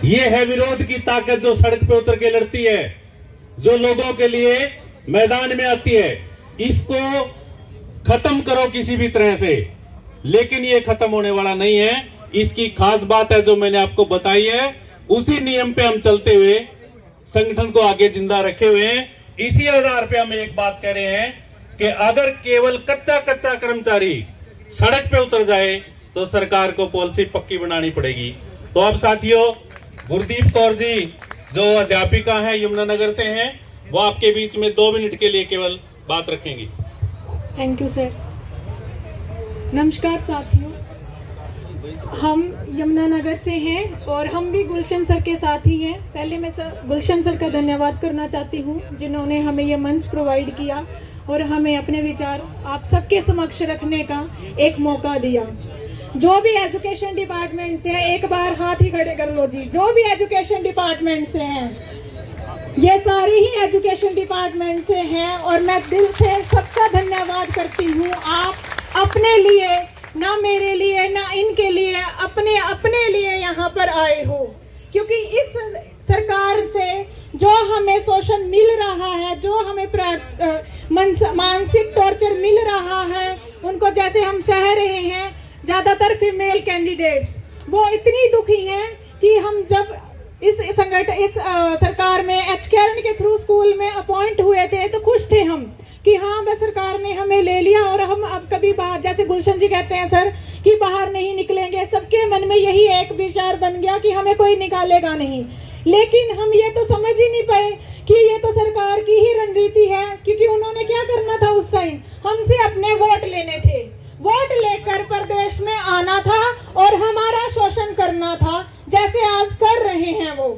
ये है विरोध की ताकत जो सड़क पे उतर के लड़ती है, जो लोगों के लिए मैदान में आती है। इसको खत्म करो किसी भी तरह से, लेकिन ये खत्म होने वाला नहीं है। इसकी खास बात है जो मैंने आपको बताई है, उसी नियम पे हम चलते हुए संगठन को आगे जिंदा रखे हुए हैं। इसी आधार पे हम एक बात कह रहे हैं कि अगर केवल कच्चा कर्मचारी सड़क पे उतर जाए तो सरकार को पॉलिसी पक्की बनानी पड़ेगी। तो अब साथियों, गुरदीप कौर जी जो अध्यापिका हैं, यमुनानगर से हैं, वो आपके बीच में 2 मिनट के लिए केवल बात रखेंगी। Thank you sir. नमस्कार साथियों, हम यमुनानगर से हैं और हम भी गुलशन सर के साथ ही हैं। पहले मैं गुलशन सर का धन्यवाद करना चाहती हूँ जिन्होंने हमें ये मंच प्रोवाइड किया और हमें अपने विचार आप सबके समक्ष रखने का एक मौका दिया। जो भी एजुकेशन डिपार्टमेंट से है, एक बार हाथ ही खड़े कर लो जी। जो भी एजुकेशन डिपार्टमेंट से हैं, ये सारे ही एजुकेशन डिपार्टमेंट से हैं और मैं दिल से सबका धन्यवाद करती हूँ। आप अपने लिए, ना मेरे लिए ना इनके लिए, अपने लिए यहाँ पर आए हो, क्योंकि इस सरकार से जो हमें शोषण मिल रहा है, जो हमें मानसिक टॉर्चर मिल रहा है, उनको जैसे हम सह रहे हैं, ज्यादातर फीमेल कैंडिडेट्स वो इतनी दुखी हैं कि हम जब इस सरकार में एचकेआरएन के थ्रू स्कूल में अपॉइंट हुए थे तो खुश थे हम कि हाँ बस सरकार ने हमें ले लिया और हम अब कभी बाहर, जैसे गुलशन जी कहते हैं सर कि बाहर नहीं निकलेंगे। सबके मन में यही एक विचार बन गया कि हमें कोई निकालेगा नहीं। लेकिन हम ये तो समझ ही नहीं पाए कि ये तो सरकार की ही रणनीति है, क्योंकि उन्होंने क्या करना था उस टाइम, हमसे अपने वोट लेने थे। वोट लेकर प्रदेश में आना था और हमारा शोषण करना था, जैसे आज कर रहे हैं वो।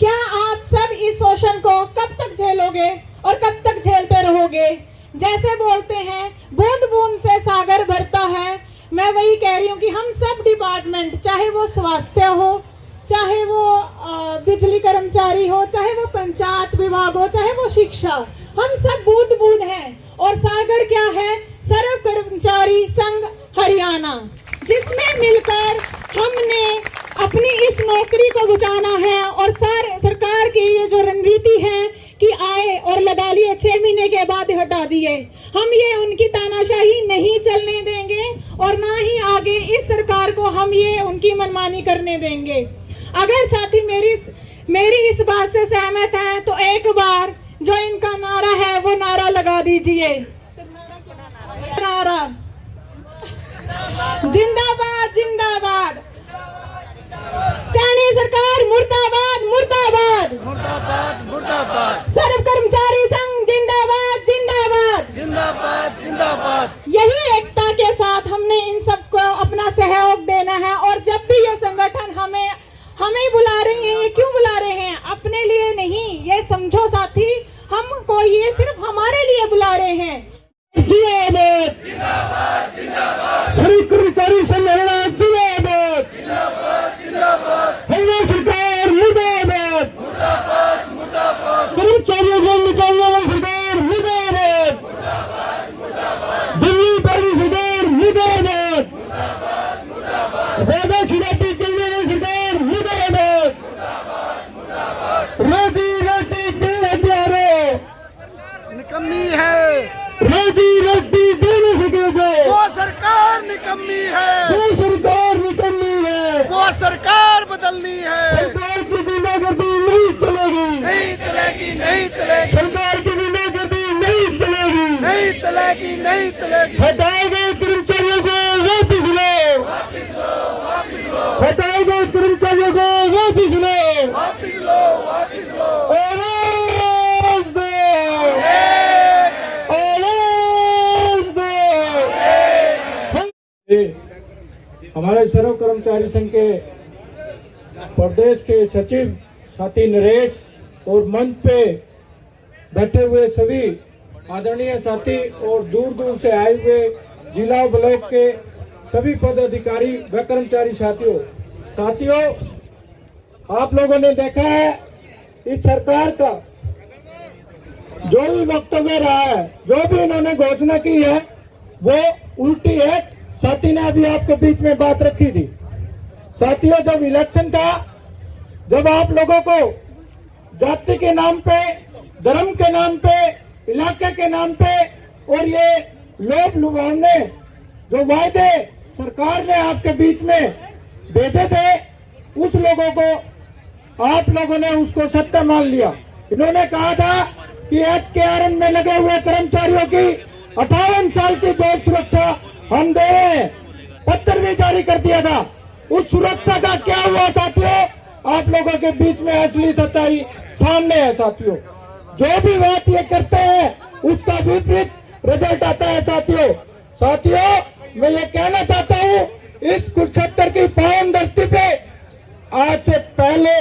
क्या आप सब इस शोषण को कब तक झेलोगे और कब तक झेलते रहोगे? जैसे बोलते हैं बूंद बूंद से सागर भरता है, मैं वही कह रही हूँ कि हम सब डिपार्टमेंट, चाहे वो स्वास्थ्य हो, चाहे वो बिजली कर्मचारी हो, चाहे वो पंचायत विभाग हो, चाहे वो शिक्षा, हम सब बूंद बूंद हैं। और सागर क्या है? सर्व कर्मचारी संघ हरियाणा, जिसमें मिलकर हमने अपनी इस नौकरी को बचाना है। और सरकार की ये जो रणनीति है कि आए और लगा लिए 6 महीने के बाद हटा दिए, हम ये उनकी तानाशाही नहीं चलने देंगे और ना ही आगे इस सरकार को हम ये उनकी मनमानी करने देंगे। अगर साथी मेरी इस बात से सहमत है तो एक बार जो इनका नारा है वो नारा लगा दीजिए। नारा जिंदाबाद जिंदाबाद, सैनी सरकार मुर्दाबाद मुर्दाबाद मुर्दाबाद मुर्दाबाद, सर्व कर्मचारी संघ जिंदाबाद जिंदाबाद जिंदाबाद जिंदाबाद। यही एकता के साथ हमने इन सबको अपना सहयोग देना है। और जब भी ये संगठन हमें बुला रहे हैं, ये क्यों बुला रहे हैं? अपने लिए नहीं, ये समझो साथी, हमको ये सिर्फ हमारे लिए बुला रहे हैं। जिंदाबाद जिंदाबाद, सर्व कर्मचारी संघ हरियाणा जिंदाबाद जिंदाबाद जिंदाबाद, हरियाणा सरकार मुर्दाबाद मुर्दाबाद मुर्दाबाद, कर्मचारियों को निकालने वाली सरकार मुर्दाबाद मुर्दाबाद, दिल्ली वाली सरकार मुर्दाबाद मुर्दाबाद, वादा खिलाफी करने वाली सरकार मुर्दाबाद मुर्दाबाद, रोजी रोटी के हथियारों निकम्मी है, रोजी रोटी दे नहीं सके जो वो सरकार निकम्मी है, जो सरकार निकलनी है, वो सरकार बदलनी है। सरकार की गुंडागर्दी नहीं चलेगी, नहीं चलेगी नहीं चलेगी, सरकार की गुंडागर्दी नहीं चलेगी, नहीं चलेगी नहीं चलेगी। हटाए गए कर्मचारियों को वापिस लो, हटाए गए कर्मचारियों को वापिस लो, वापिस लो वापिस लो। आवाज दो, हमारे सर्व कर्मचारी संघ के प्रदेश के सचिव साथी नरेश और मंच पे बैठे हुए सभी आदरणीय साथी और दूर दूर से आए हुए जिला ब्लॉक के सभी पदाधिकारी व कर्मचारी साथियों, आप लोगों ने देखा है इस सरकार का जो भी वक्तव्य रहा है, जो भी इन्होंने घोषणा की है, वो उल्टी है। साथी ने अभी आपके बीच में बात रखी थी। साथियों, जब इलेक्शन का जब आप लोगों को जाति के नाम पे, धर्म के नाम पे, इलाके के नाम पे और ये लोभ लुभावने जो वायदे सरकार ने आपके बीच में भेजे थे, उस लोगों को आप लोगों ने उसको सत्य मान लिया। इन्होंने कहा था कि HKRN में लगे हुए कर्मचारियों की 58 साल की जॉब सुरक्षा हम दे रहे हैं, पत्र भी जारी कर दिया था। उस सुरक्षा का क्या हुआ साथियों? आप लोगों के बीच में असली सच्चाई सामने है साथियों। जो भी बात ये करते हैं उसका विपरीत रिजल्ट आता है साथियों। साथियों मैं ये कहना चाहता हूँ, इस कुरुक्षेत्र की पावन धरती पे आज से पहले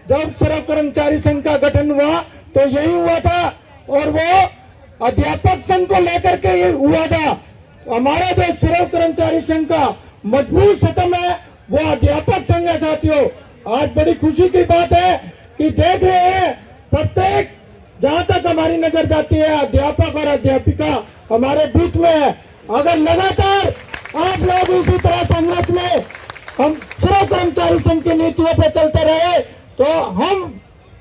जब सर्व कर्मचारी संघ का गठन हुआ तो यही हुआ था, और वो अध्यापक संघ को लेकर के ये हुआ था। हमारा जो सर्व कर्मचारी संघ का मजबूत स्तंभ है वो अध्यापक संघ है साथियों। आज बड़ी खुशी की बात है कि देख रहे हैं प्रत्येक जहां तक हमारी नजर जाती है अध्यापक और अध्यापिका हमारे बीच में है। अगर लगातार आप लोग इसी तरह संघर्ष में हम सर्व कर्मचारी संघ की नीतियों पर चलते रहे तो हम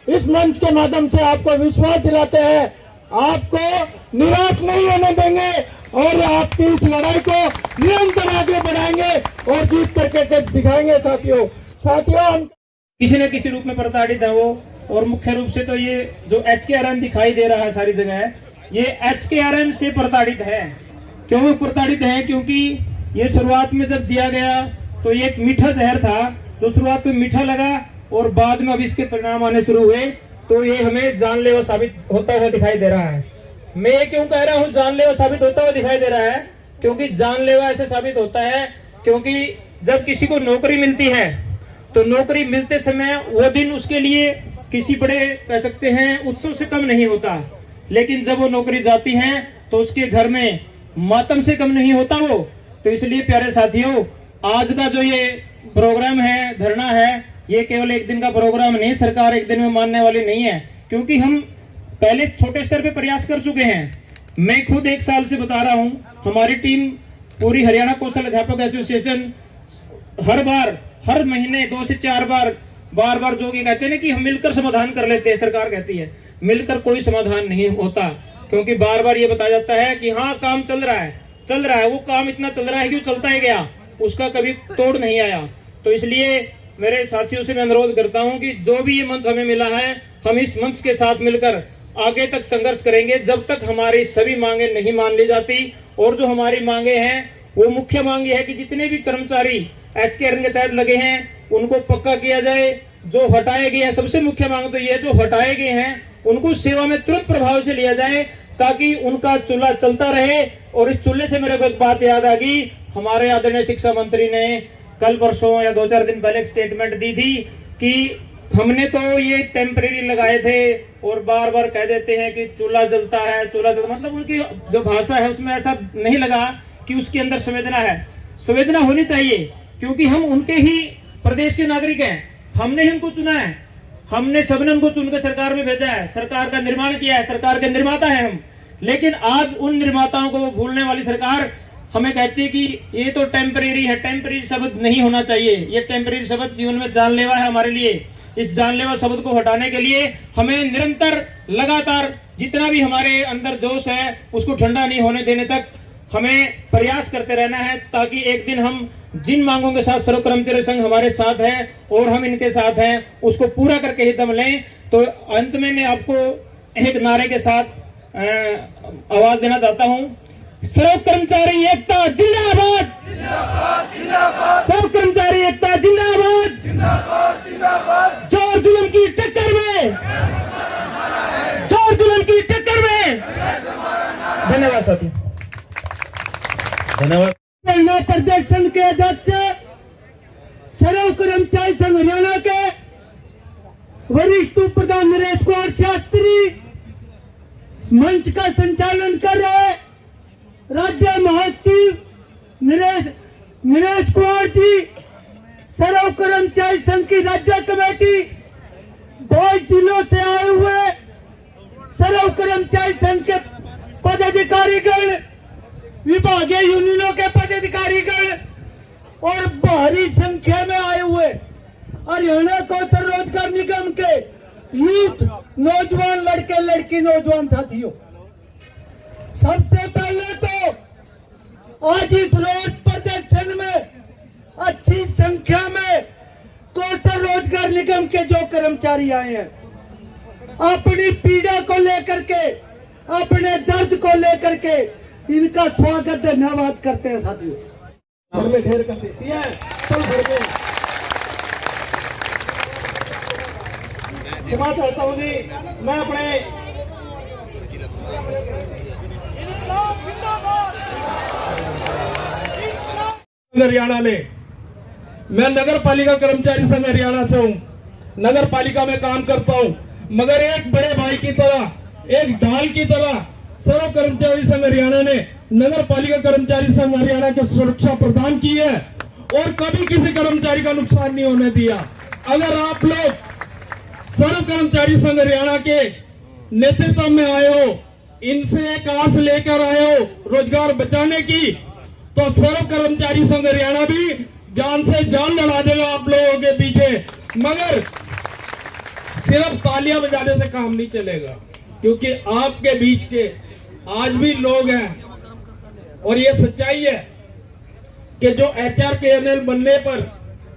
इस मंच के माध्यम से आपको विश्वास दिलाते हैं, आपको निराश नहीं होने देंगे और आपकी इस लड़ाई को निरंतर आगे बढ़ाएंगे और जीत करके दिखाएंगे साथियों। हम किसी न किसी रूप में प्रताड़ित है वो, और मुख्य रूप से तो ये जो HKRN दिखाई दे रहा है सारी जगह, ये HKRN से प्रताड़ित है। क्यों प्रताड़ित है? क्योंकि ये शुरुआत में जब दिया गया तो ये एक मीठा जहर था, जो शुरुआत में मीठा लगा और बाद में अब इसके परिणाम आने शुरू हुए, तो ये हमें जानलेवा साबित होता हुआ दिखाई दे रहा है। मैं ये क्यों कह रहा हूँ जानलेवा साबित होता हुआ दिखाई दे रहा है? क्योंकि जानलेवा ऐसे साबित होता है क्योंकि जब किसी को नौकरी मिलती है तो नौकरी मिलते समय वो दिन उसके लिए किसी बड़े कह सकते हैं उत्सव से कम नहीं होता, लेकिन जब वो नौकरी जाती है तो उसके घर में मातम से कम नहीं होता वो। तो इसलिए प्यारे साथियों, आज का जो ये प्रोग्राम है, धरना है, ये केवल एक दिन का प्रोग्राम नहीं, सरकार एक दिन में मानने वाली नहीं है, क्योंकि हम पहले छोटे स्तर पे प्रयास कर चुके हैं। मैं खुद 1 साल से बता रहा हूं, हमारी टीम पूरी हरियाणा कौशल अध्यापक एसोसिएशन हर महीने 2 से 4 बार जो कि कहते हैं ना कि हम मिलकर समाधान कर लेते हैं, सरकार कहती है मिलकर कोई समाधान नहीं होता, क्योंकि बार ये बताया जाता है कि हाँ काम चल रहा है, वो काम इतना चल रहा है कि वो चलता ही गया, उसका कभी तोड़ नहीं आया। तो इसलिए मेरे साथियों से मैं अनुरोध करता हूं कि जो भी ये मंच हमें मिला है, हम इस मंच के साथ मिलकर आगे तक संघर्ष करेंगे जब तक हमारी सभी मांगे नहीं मान ली जाती। और जो हमारी मांगे हैं वो मुख्य मांग है कि जितने भी कर्मचारी HKRN के तहत लगे हैं उनको पक्का किया जाए। जो हटाए गए हैं, सबसे मुख्य मांग तो ये है, जो हटाए गए हैं उनको सेवा में तुरंत प्रभाव से लिया जाए ताकि उनका चूल्हा चलता रहे। और इस चूल्हे से मेरे को एक बात याद आ गई, हमारे आदरणीय शिक्षा मंत्री ने कल परसों या 2-4 दिन पहले एक स्टेटमेंट दी थी कि हमने तो ये टेम्परेरी लगाए थे और बार कह देते हैं कि चूल्हा जलता है, मतलब उनकी जो भाषा है उसमें ऐसा नहीं लगा कि उसके अंदर संवेदना है। संवेदना होनी चाहिए क्योंकि हम उनके ही प्रदेश के नागरिक हैं, हमने ही उनको चुना है, हमने सबने उनको चुनकर सरकार में भेजा है, सरकार का निर्माण किया है, सरकार के निर्माता है हम। लेकिन आज उन निर्माताओं को भूलने वाली सरकार हमें कहती है कि ये तो टेम्परेरी है, टेम्परेरी शब्द नहीं होना चाहिए, ये टेम्परेरी शब्द जीवन में जानलेवा है हमारे लिए। इस जानलेवा शब्द को हटाने के लिए हमें निरंतर लगातार जितना भी हमारे अंदर जोश है उसको ठंडा नहीं होने देने तक हमें प्रयास करते रहना है, ताकि एक दिन हम जिन मांगों के साथ सर्व कर्मचारी संघ हमारे साथ है और हम इनके साथ हैं उसको पूरा करके ही दम लें। तो अंत में मैं आपको एक नारे के साथ आवाज देना चाहता हूं, सर्व कर्मचारी एकता जिंदाबाद, सर्व कर्मचारी एकता जिंदाबाद, जोर जुल्म की टक्कर में, जोर जुल्म की टक्कर में। धन्यवाद साथी, धन्यवाद। प्रदेश संघ के अध्यक्ष सर्व कर्मचारी संघ हरियाणा के वरिष्ठ उप प्रधान नरेश कुमार शास्त्री, मंच का संचालन कर रहे राज्य महासचिव नरेश कुमार जी, सर्व कर्मचारी संघ की राज्य कमेटी, 2 जिलों से आए हुए सर्व कर्मचारी संघ के पदाधिकारीगण, विभागीय यूनियनों के पदाधिकारीगण और भारी संख्या में आए हुए हरियाणा कौशल रोजगार यूथ, नौजवान लड़के लड़की, नौजवान साथियों, सबसे पहले तो आज इस रोज प्रदर्शन में अच्छी संख्या में कौशल रोजगार निगम के जो कर्मचारी आए हैं, अपनी पीड़ा को लेकर के, अपने दर्द को लेकर के इनका स्वागत धन्यवाद करते हैं साथियों। घर में ढेर कर देती है, चल घर में। क्षमा चाहता हूँ जी, मैं अपने हरियाणा में, मैं नगर पालिका कर्मचारी संघ हरियाणा से हूँ, नगर पालिका में काम करता हूँ, मगर एक बड़े भाई की तरह, एक ढाल की तरह सर्व कर्मचारी संघ हरियाणा ने नगर पालिका कर्मचारी संघ हरियाणा को सुरक्षा प्रदान की है और कभी किसी कर्मचारी का नुकसान नहीं होने दिया। अगर आप लोग सर्व कर्मचारी संघ हरियाणा के नेतृत्व में आए हो, इनसे एक आस लेकर आए हो रोजगार बचाने की, तो सर्व कर्मचारी संघ हरियाणा भी जान से जान लड़ा देगा आप लोगों के पीछे। मगर सिर्फ तालियां बजाने से काम नहीं चलेगा, क्योंकि आपके बीच के आज भी लोग हैं और ये सच्चाई है कि जो HRKNL बनने पर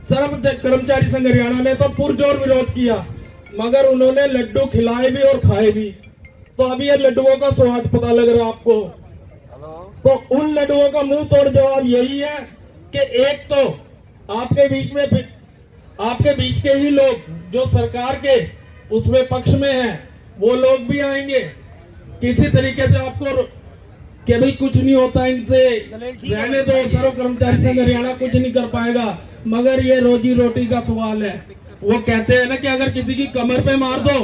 सर्व कर्मचारी संघ हरियाणा ने तो पुरजोर विरोध किया, मगर उन्होंने लड्डू खिलाए भी और खाए भी। तो अभी ये लड्डुओं का स्वाद पता लग रहा है आपको। तो उन लड्डुओं का मुंह तोड़ जवाब यही है कि एक तो आपके बीच के ही लोग जो सरकार के उसमें पक्ष में हैं, वो लोग भी आएंगे किसी तरीके से आपको कि भाई कुछ नहीं होता इनसे, रहने दो, सर्व कर्मचारी संघ हरियाणा कुछ नहीं कर पाएगा। मगर ये रोजी रोटी का सवाल है। वो कहते हैं ना कि अगर किसी की कमर पे मार दो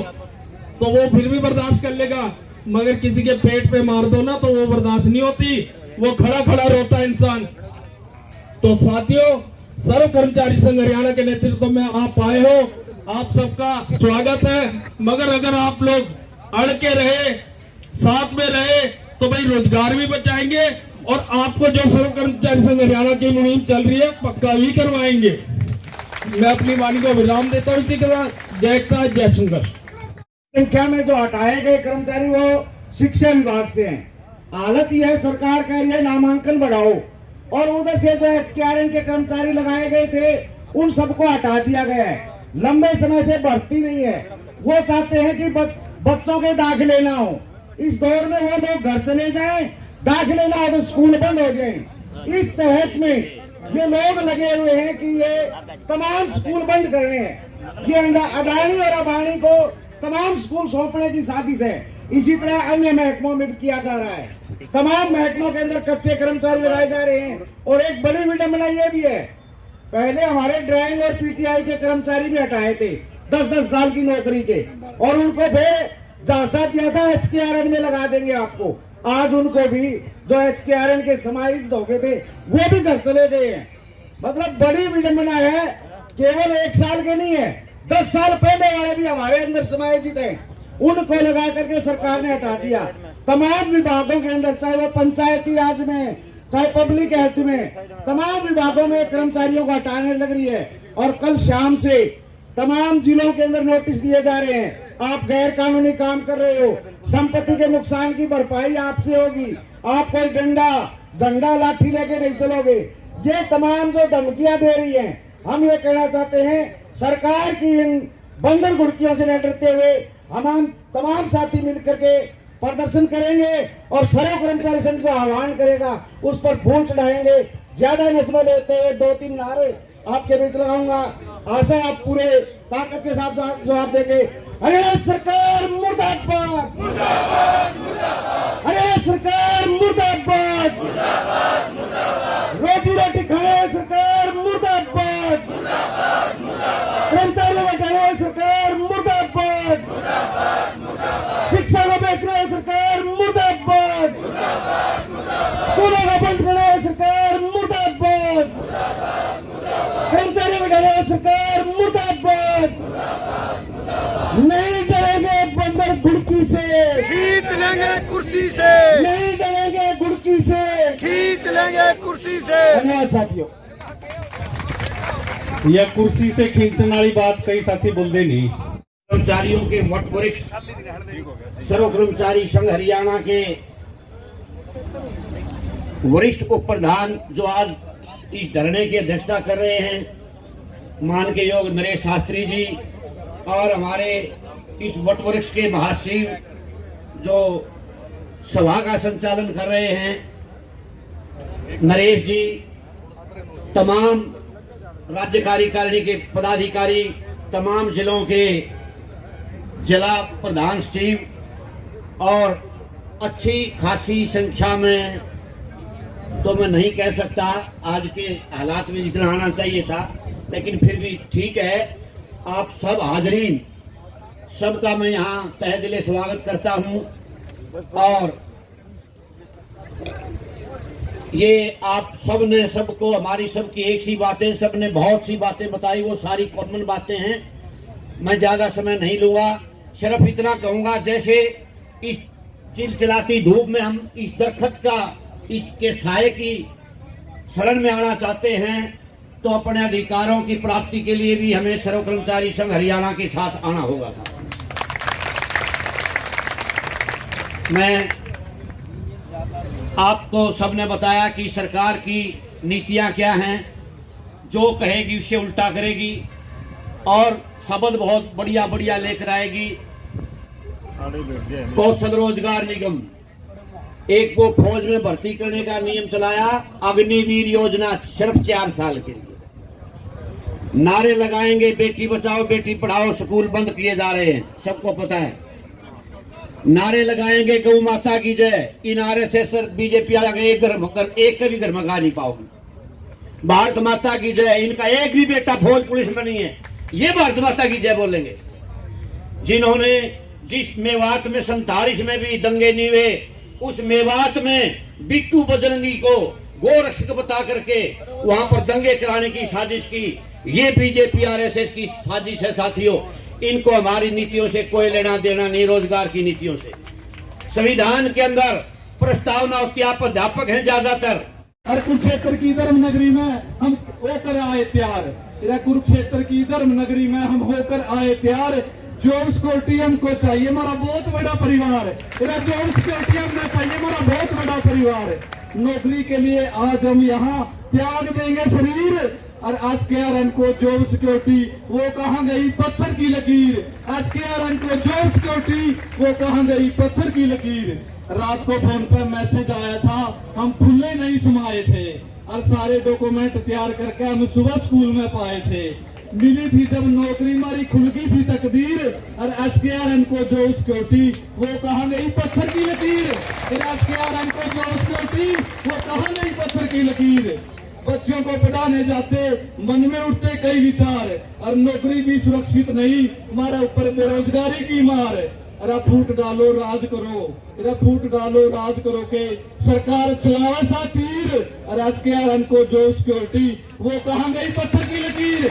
तो वो फिर भी बर्दाश्त कर लेगा, मगर किसी के पेट पे मार दो ना तो वो बर्दाश्त नहीं होती, वो खड़ा खड़ा रोता है इंसान। तो साथियों, सर्व कर्मचारी संघ हरियाणा के नेतृत्व में आप आए हो, आप सबका स्वागत है। मगर अगर आप लोग अड़ के रहे, साथ में रहे, तो भाई रोजगार भी बचाएंगे और आपको जो सर्व कर्मचारी संघ हरियाणा की मुहिम चल रही है पक्का भी करवाएंगे। मैं अपनी वाणी को विराम देता हूँ। इसी के बाद जय का जय शंकर। संख्या में जो हटाए गए कर्मचारी वो शिक्षा विभाग से हैं। हालत यह है, सरकार कह रही है नामांकन बढ़ाओ, और उधर से जो HKRN के कर्मचारी लगाए गए थे उन सबको हटा दिया गया है। लंबे समय से भर्ती नहीं है। वो चाहते हैं कि बच्चों के दाखिले ना हो, इस दौर में वो लोग घर चले जाएं, दाखिले ना हो तो स्कूल बंद हो जाएं। इस तहत में ये लोग लगे हुए हैं कि ये तमाम स्कूल बंद करने हैं। ये अडानी और अबानी को तमाम स्कूल सौंपने की साजिश है। इसी तरह अन्य महकमों में भी किया जा रहा है। तमाम महकमों के अंदर कच्चे कर्मचारी लगाए जा रहे हैं। और एक बड़ी विडंबना ये भी है, पहले हमारे ड्राइंग और PTI के कर्मचारी भी हटाए थे 10-10 साल की नौकरी के, और उनको फिर झांसा दिया था HKRN में लगा देंगे आपको। आज उनको भी जो HKRN के समायोजित हो गए थे वो भी घर चले गए हैं। मतलब बड़ी विडंबना है, केवल 1 साल के नहीं है, 10 साल पहले वाले भी हमारे अंदर समायोजित हैं, उनको लगा करके सरकार ने हटा दिया। तमाम विभागों के अंदर, चाहे वो पंचायती राज में, चाहे पब्लिक हेल्थ में, तमाम विभागों में कर्मचारियों को हटाने लग रही है। और कल शाम से तमाम जिलों के अंदर नोटिस दिए जा रहे हैं, आप गैर कानूनी काम कर रहे हो, संपत्ति के नुकसान की भरपाई आपसे होगी, आप कोई डंडा झंडा लाठी लेके नहीं चलोगे। ये तमाम जो धमकियां दे रही हैं, हम ये कहना चाहते हैं सरकार की इन बंदर घुड़कियों से न डरते हुए हम तमाम साथी मिलकर के प्रदर्शन करेंगे और सर्व कर्मचारी संघ जो आह्वान करेगा उस पर फूल चढ़ाएंगे। ज्यादा नस्बा लेते हुए 2-3 नारे आपके बीच लगाऊंगा। आशा आप पूरे ताकत के साथ जवाब देंगे। हरियाणा सरकार मुर्दाबाद, हरियाणा सरकार मुर्दाबाद, रोजी रोटी खाने वाली सरकार मुर्दाबाद, कर्मचारियों को हटाने वाली सरकार मुर्दाबाद, शिक्षा को बेचने वाली सरकार मुर्दाबाद, स्कूलों को बंद करने वाली सरकार मुर्दाबाद, कर्मचारियों को हटाने वाली सरकार मुर्दाबाद। नहीं डरेंगे बंदर घुड़की से, खींच लेंगे कुर्सी से, नहीं डरेंगे घुड़की से, खींच लेंगे कुर्सी से। धन्यवाद साथियों। यह कुर्सी से खींचने वाली बात कई साथी बोलते नहीं। कर्मचारियों के वटवृक्ष सर्व कर्मचारी संघ हरियाणा के वरिष्ठ उप प्रधान जो आज इस धरने की अध्यक्षता कर रहे हैं, मान के योग नरेश शास्त्री जी, और हमारे इस वटवृक्ष के महासचिव जो सभा का संचालन कर रहे हैं नरेश जी, तमाम राज्य कार्यकारिणी के पदाधिकारी, तमाम जिलों के जिला प्रधान सचिव, और अच्छी खासी संख्या में तो मैं नहीं कह सकता आज के हालात में जितना आना चाहिए था, लेकिन फिर भी ठीक है। आप सब हाजरीन, सबका मैं यहाँ तहे दिल से स्वागत करता हूँ। और ये आप सब ने सबको, हमारी सबकी एक सी बातें, सब ने बहुत सी बातें बताई, वो सारी कॉमन बातें हैं। मैं ज्यादा समय नहीं लूंगा, सिर्फ इतना कहूंगा, जैसे इस चिलचिलाती धूप में हम इस दरख्त का, इसके साये की शरण में आना चाहते हैं, तो अपने अधिकारों की प्राप्ति के लिए भी हमें सर्व कर्मचारी संघ हरियाणा के साथ आना होगा। मैं आपको सबने बताया कि सरकार की नीतियां क्या हैं, जो कहेगी उससे उल्टा करेगी, और शब्द बहुत बढ़िया बढ़िया लेकर आएगी। कौशल रोजगार निगम, एक को फौज में भर्ती करने का नियम चलाया, अग्निवीर योजना सिर्फ 4 साल के लिए। नारे लगाएंगे बेटी बचाओ बेटी पढ़ाओ, स्कूल बंद किए जा रहे हैं, सबको पता है। नारे लगाएंगे गौ माता की जय, इन आरएसएस बीजेपी आगे एक का भी घर में गा नहीं पाओगे। भारत माता की जय, इनका एक भी बेटा फौज पुलिस में नहीं है, ये भारत माता की जय बोलेंगे। जिन्होंने जिस मेवात में 47 में भी दंगे नहीं हुए, उस मेवात में बिट्टू बजरंगी को गोरक्षक बता करके वहां पर दंगे कराने की साजिश की, ये बीजेपी आरएसएस की साजिश है साथियों। इनको हमारी नीतियों से कोई लेना देना नहीं, रोजगार की नीतियों से। संविधान के अंदर प्रस्तावना होती है, आप अध्यापक हैं ज्यादातर। और कुरुक्षेत्र की धर्म नगरी में हम होकर आए प्यार, कुरुक्षेत्र की धर्म नगरी में हम होकर आए प्यार। जॉब सिक्योरिटी हमको चाहिए, हमारा बहुत बड़ा परिवार है। जॉब सिक्योरिटी हमें चाहिए, हमारा बहुत बड़ा परिवार है। नौकरी के लिए आज हम यहाँ त्याग देंगे शरीर। और आज के आरएन को जॉब सिक्योरिटी वो कहाँ गई पत्थर की लकीर। आज के आरएन को जॉब सिक्योरिटी वो कहाँ गई पत्थर की लकीर। रात को फोन पर मैसेज आया था, हम फुल्ले नहीं समाये थे, और सारे डॉक्यूमेंट तैयार करके हम सुबह स्कूल में पाए थे। मिली थी जब नौकरी, हमारी खुल गई थी तकदीर। और एचकेआरएन को जॉब सिक्योरिटी वो कहाँ गई पत्थर की लकीर। एचकेआरएन को जॉब सिक्योरिटी वो कहाँ गई पत्थर की लकीर। बच्चों को पढ़ाने जाते मन में उठते कई विचार, और नौकरी भी सुरक्षित नहीं, हमारे ऊपर बेरोजगारी की मार। अरे फूट डालो राज करो, अरे फूट डालो राज करो के सरकार चलावे सा तीर। और एचकेआरएन को जॉब सिक्योरिटी वो कहाँ गई पत्थर की लकीर।